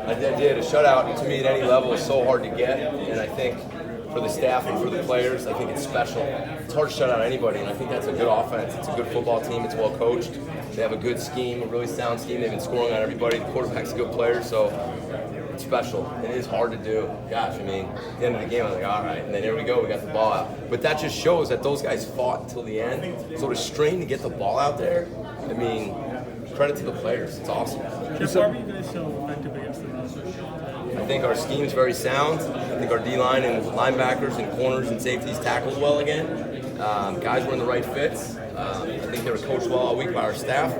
I did. A shutout, to me, at any level is so hard to get, and I think for the staff and for the players, I think it's special. It's hard to shut out anybody, and I think that's a good offense. It's a good football team. It's well coached. They have a good scheme, a really sound scheme. They've been scoring on everybody. The quarterback's a good player, so it's special. It is hard to do. Gosh, I mean, at the end of the game, I was like, all right, and then here we go. We got the ball out. But that just shows that those guys fought until the end. So to strain to get the ball out there, I mean, credit to the players. It's awesome. Jeff, why were you guys so effective against the run? I think our scheme's very sound. I think our D-line and linebackers and corners and safeties tackled well again. Guys were in the right fits. I think they were coached well all week by our staff.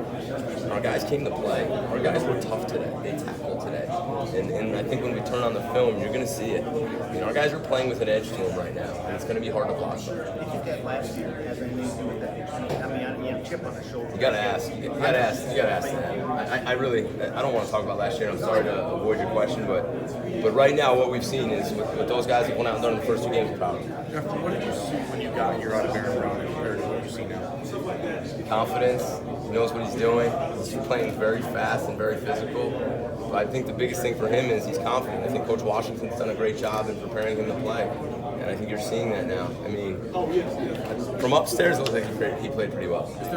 Our guys came to play. Our guys were tough today. They tackled today. And I think when we turn on the film, you're going to see it. I mean, our guys are playing with an edge to them right now, and it's going to be hard to block them. Do you think that last year has anything to do with that? I mean, you have a chip on the shoulder. You gotta ask. You gotta ask that. I don't want to talk about last year. I'm sorry to avoid your question, but right now what we've seen is with those guys that went out and done in the first 2 games, we're proud of them. Jeff, what did you see when you got here out of Baron Brown compared to what you see now? Confidence. He knows what he's doing. He's playing very fast and very physical. But I think the biggest thing for him is he's confident. I think Coach Washington's done a great job in preparing him to play. And I think you're seeing that now. I mean, from upstairs, it looks like he played pretty well. Is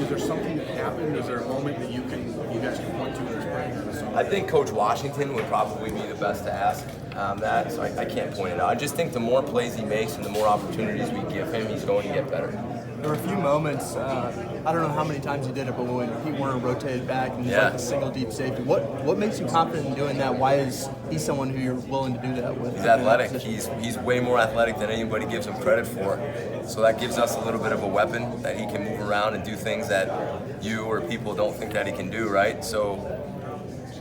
there something that happened? Is there a moment that you guys can point to in the spring or the summer? I think Coach Washington would probably be the best to ask that, so I can't point it out. I just think the more plays he makes and the more opportunities we give him, he's going to get better. There were a few moments, I don't know how many times he did it, but when Pete Werner rotated back and he's like a single deep safety, what makes you confident in doing that? Why is he someone who you're willing to do that with? He's athletic. He's way more athletic than anybody gives him credit for. So that gives us a little bit of a weapon that he can move around and do things that you or people don't think that he can do, right? So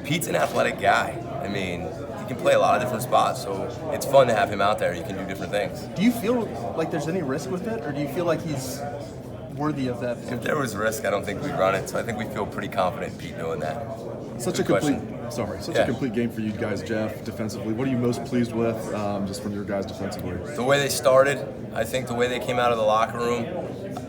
Pete's an athletic guy. I mean, he can play a lot of different spots, so it's fun to have him out there. He can do different things. Do you feel like there's any risk with it, or do you feel like he's worthy of that? If there was risk, I don't think we'd run it, so I think we feel pretty confident in Pete doing that. Such Good a complete, question. a complete game for you guys, Jeff. Defensively, what are you most pleased with, just from your guys defensively? The way they started, I think the way they came out of the locker room,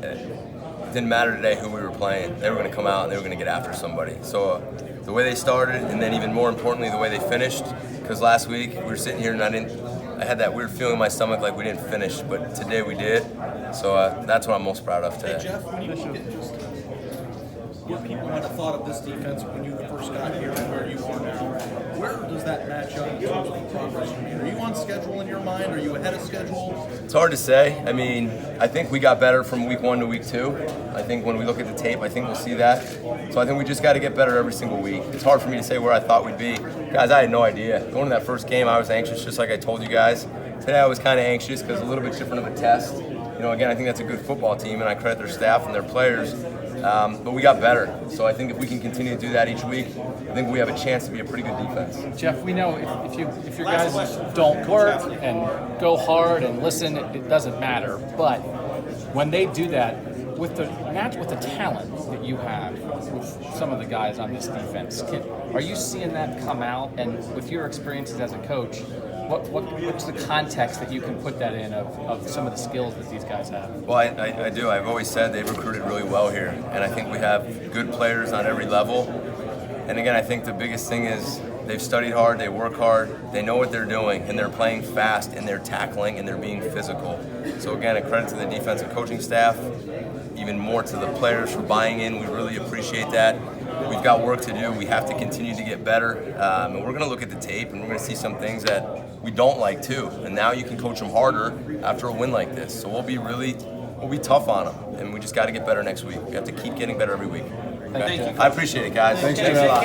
it didn't matter today who we were playing. They were going to come out and they were going to get after somebody. So the way they started, and then even more importantly, the way they finished. Because last week we were sitting here and I had that weird feeling in my stomach like we didn't finish, but today we did. So that's what I'm most proud of today. Hey Jeff, when you look at just what people might have thought of this defense when you first got here and where you are now, where does that match up in terms of the progress you made? Are you on schedule in your mind? Are you ahead of schedule? It's hard to say. I mean, I think we got better from week 1 to week 2. I think when we look at the tape, I think we'll see that. So I think we just got to get better every single week. It's hard for me to say where I thought we'd be. Guys, I had no idea. Going to that first game, I was anxious, just like I told you guys. Today I was kind of anxious because a little bit different of a test. You know, again, I think that's a good football team, and I credit their staff and their players. But we got better. So I think if we can continue to do that each week, I think we have a chance to be a pretty good defense. Jeff, we know if your guys don't work and go hard and listen, it doesn't matter. But when they do that, with the talent that you have with some of the guys on this defense, are you seeing that come out? And with your experiences as a coach, what's the context that you can put that in of some of the skills that these guys have? Well, I do. I've always said they've recruited really well here, and I think we have good players on every level. And again, I think the biggest thing is they've studied hard, they work hard, they know what they're doing, and they're playing fast, and they're tackling, and they're being physical. So again, a credit to the defensive coaching staff, even more to the players for buying in. We really appreciate that. We've got work to do. We have to continue to get better, and we're going to look at the tape, and we're going to see some things that we don't like too. And now you can coach them harder after a win like this. So we'll be tough on them, and we just got to get better next week. We have to keep getting better every week. Thank you. I appreciate it, guys. Thanks, a lot.